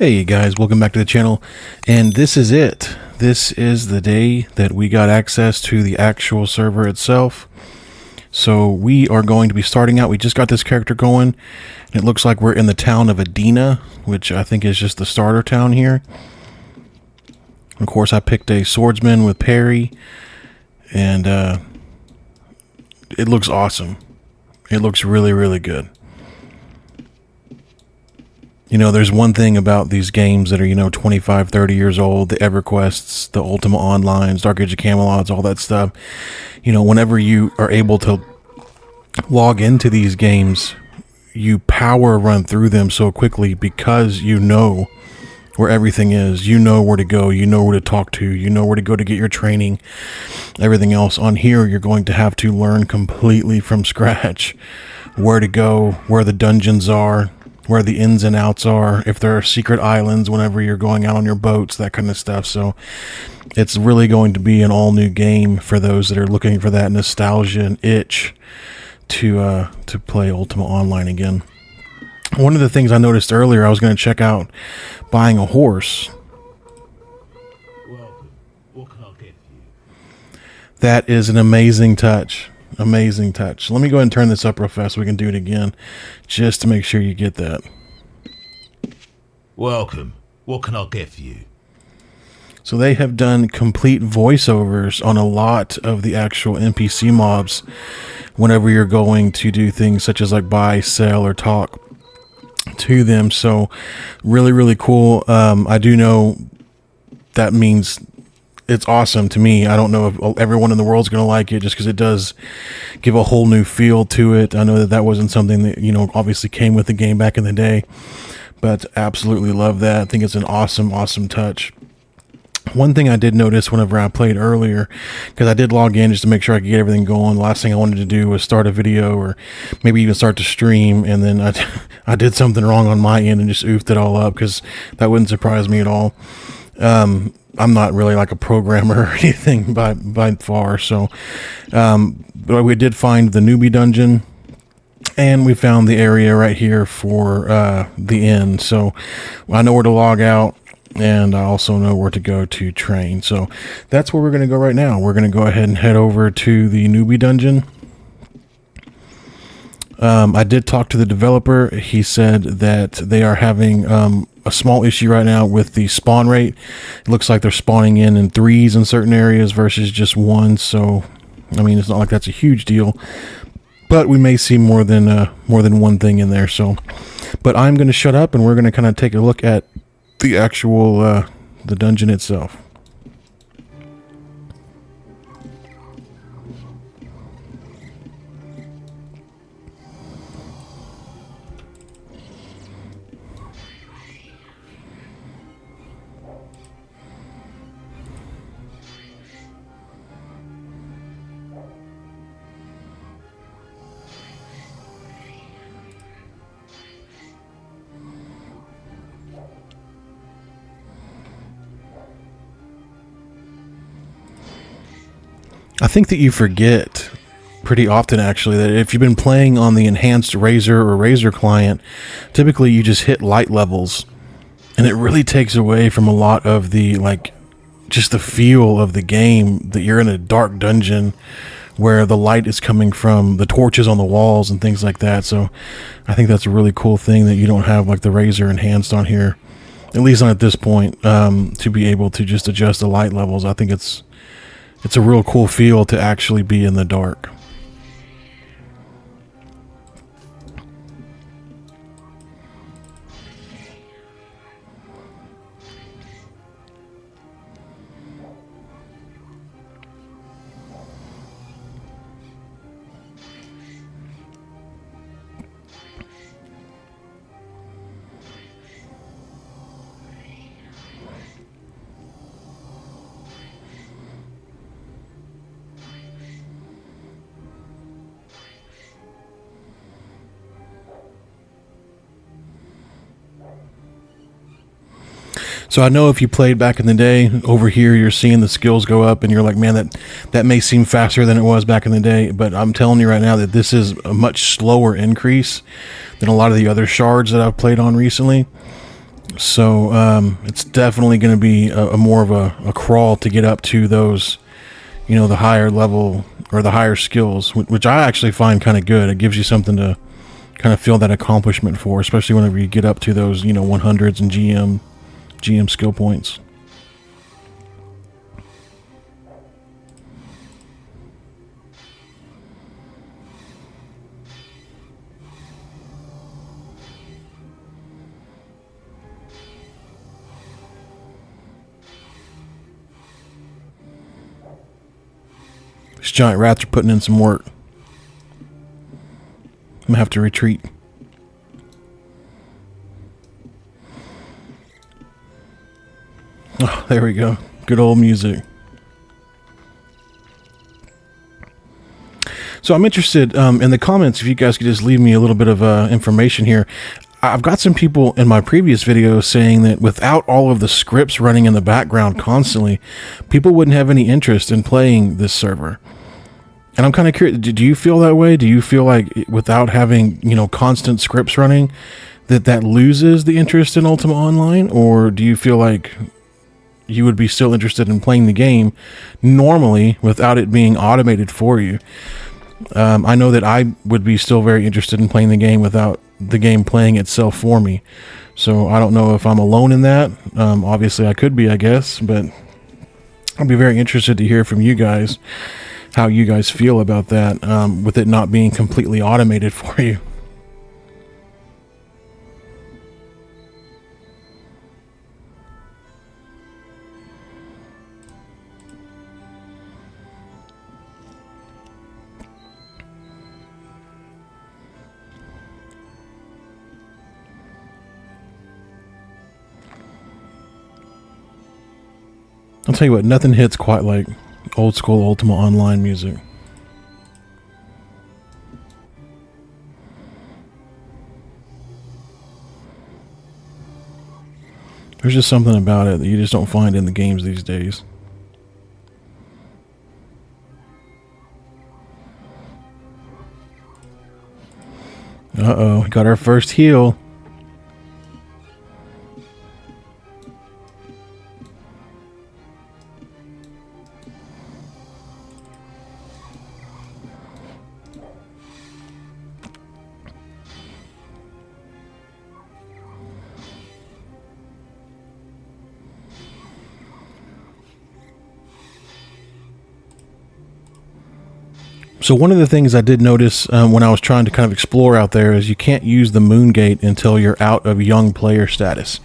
Hey guys, welcome back to the channel, and this is it. This is the day that we got access to the actual server itself. So we are going to be starting out. We just got this character going, and it looks like we're in the town of Adina, which I think is just the starter town here. Of course, I picked a swordsman with parry, and it looks awesome. It looks really, really good. You know, there's one thing about these games that are, 25, 30 years old, the EverQuests, the Ultima Online, Dark Age of Camelot, all that stuff. Whenever you are able to log into these games, you power run through them so quickly because you know where everything is. You know where to go. You know where to talk to. You know where to go to get your training. Everything else on here, you're going to have to learn completely from scratch where to go, where the dungeons are, where the ins and outs are, if there are secret islands whenever you're going out on your boats, that kind of stuff. So it's really going to be an all new game for those that are looking for that nostalgia and itch to play Ultima Online again. One of the things I noticed earlier, I was going to check out buying a horse. Welcome. What can I get for you? That is an amazing touch. Amazing touch. Let me go ahead and turn this up real fast so we can do it again, just to make sure you get that. Welcome. What can I get for you? So they have done complete voiceovers on a lot of the actual NPC mobs whenever you're going to do things such as like buy, sell, or talk to them. So really, really cool. I do know that means it's awesome to me. I don't know if everyone in the world's going to like it, just because it does give a whole new feel to it. I know that wasn't something that, obviously came with the game back in the day, but absolutely love that. I think it's an awesome, awesome touch. One thing I did notice whenever I played earlier, because I did log in just to make sure I could get everything going. The last thing I wanted to do was start a video or maybe even start to stream, and then I did something wrong on my end and just oofed it all up, because that wouldn't surprise me at all. I'm not really like a programmer or anything by far, so but we did find the Newbie dungeon, and we found the area right here for the inn. So I know where to log out, and I also know where to go to train. So that's where we're going to go right now. We're going to go ahead and head over to the Newbie dungeon. I did talk to the developer. He said that they are having a small issue right now with the spawn rate. It looks like they're spawning in threes in certain areas versus just one. So, I mean, it's not like that's a huge deal, but we may see more than one thing in there. So, but I'm going to shut up, and we're going to kind of take a look at the actual the dungeon itself. I think that you forget pretty often, actually, that if you've been playing on the enhanced Razer or Razer client, typically you just hit light levels, and it really takes away from a lot of the, just the feel of the game, that you're in a dark dungeon where the light is coming from the torches on the walls and things like that. So I think that's a really cool thing that you don't have like the Razer enhanced on here, at least not at this point, to be able to just adjust the light levels. I think it's a real cool feel to actually be in the dark. So I know if you played back in the day, over here you're seeing the skills go up, and you're like, man, that may seem faster than it was back in the day, but I'm telling you right now that this is a much slower increase than a lot of the other shards that I've played on recently. So it's definitely going to be a more of a crawl to get up to those, the higher level or the higher skills, which I actually find kind of good. It gives you something to kind of feel that accomplishment for, especially whenever you get up to those, 100s and GM skill points. These giant rats are putting in some work. I'm gonna have to retreat. Oh, there we go. Good old music. So I'm interested in the comments if you guys could just leave me a little bit of information here. I've got some people in my previous videos saying that without all of the scripts running in the background constantly, people wouldn't have any interest in playing this server. And I'm kind of curious, do you feel that way? Do you feel like without having, constant scripts running, that loses the interest in Ultima Online? Or do you feel like you would be still interested in playing the game normally without it being automated for you? I know that I would be still very interested in playing the game without the game playing itself for me. So I don't know if I'm alone in that. Obviously I could be, I guess, but I'd be very interested to hear from you guys how you guys feel about that, with it not being completely automated for you. I'll tell you what, nothing hits quite like old school Ultima Online music. There's just something about it that you just don't find in the games these days. Uh-oh, got our first heal. So one of the things I did notice when I was trying to kind of explore out there is you can't use the moon gate until you're out of young player status.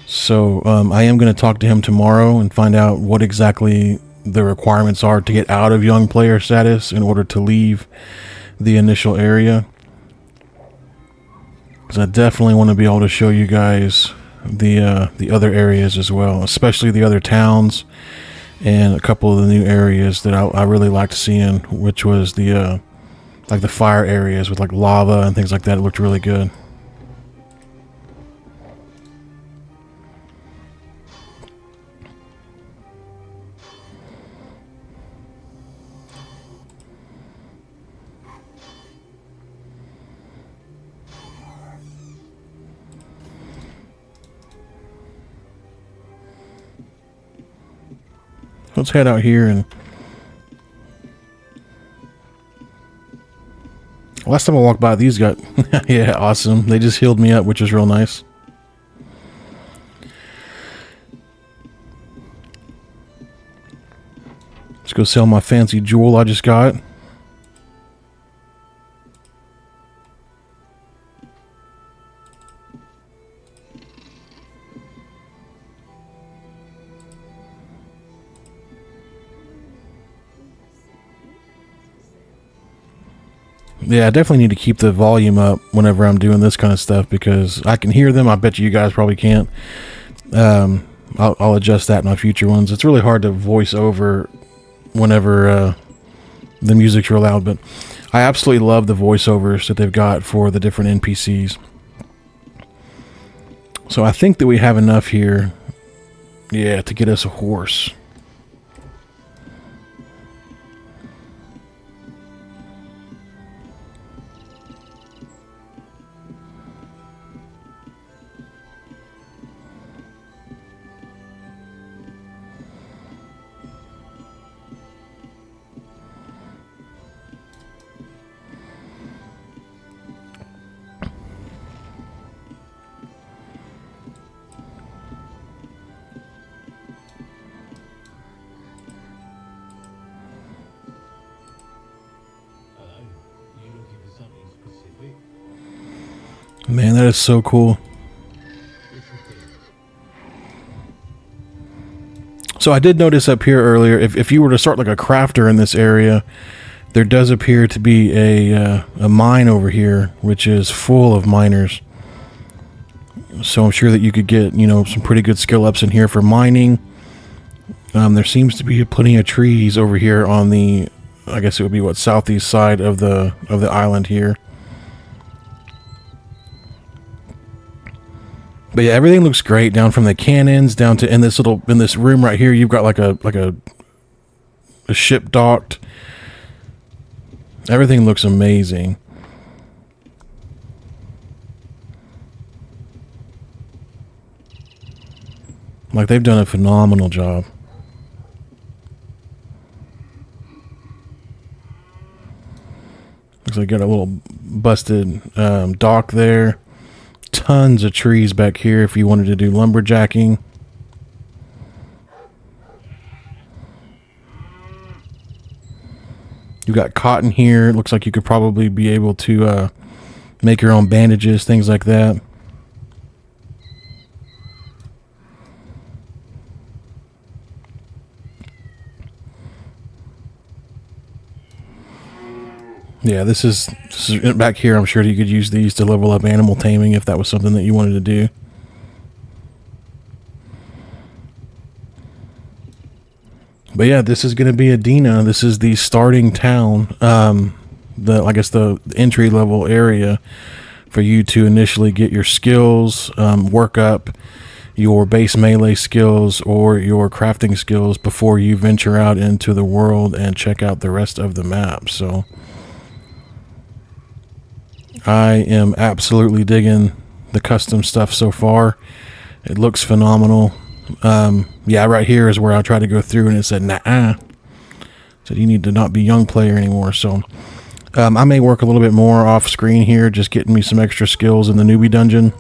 So I am going to talk to him tomorrow and find out what exactly the requirements are to get out of young player status in order to leave the initial area. Because I definitely want to be able to show you guys the other areas as well, especially the other towns and a couple of the new areas that I really liked seeing, which was the like the fire areas with like lava and things like that. It looked really good. Let's head out here. And last time I walked by, these got yeah, awesome. They just healed me up, which is real nice. Let's go sell my fancy jewel I just got. Yeah, I definitely need to keep the volume up whenever I'm doing this kind of stuff because I can hear them. I bet you guys probably can't. I'll adjust that in my future ones. It's really hard to voice over whenever the music's real loud, but I absolutely love the voiceovers that they've got for the different NPCs. So I think that we have enough here, yeah, to get us a horse. Man, that is so cool. So I did notice up here earlier, if you were to start like a crafter in this area, there does appear to be a mine over here, which is full of miners. So I'm sure that you could get, you know, some pretty good skill ups in here for mining. There seems to be plenty of trees over here on the, I guess it would be what, southeast side of the island here. But yeah, everything looks great, down from the cannons down to in this room right here. You've got like a ship docked. Everything looks amazing. Like, they've done a phenomenal job. Looks like you got a little busted dock there. Tons of trees back here if you wanted to do lumberjacking. You got cotton here. It looks like you could probably be able to make your own bandages, things like that. Yeah, this is back here. I'm sure you could use these to level up animal taming if that was something that you wanted to do. But yeah, this is going to be Adina. This is the starting town, I guess the entry level area for you to initially get your skills, work up your base melee skills or your crafting skills before you venture out into the world and check out the rest of the map. So I am absolutely digging the custom stuff so far. It looks phenomenal. Yeah, right here is where I tried to go through and it said, nah. Said you need to not be young player anymore. So I may work a little bit more off screen here, just getting me some extra skills in the newbie dungeon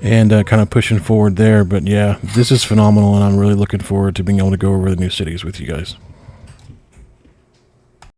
and kind of pushing forward there. But yeah, this is phenomenal and I'm really looking forward to being able to go over the new cities with you guys.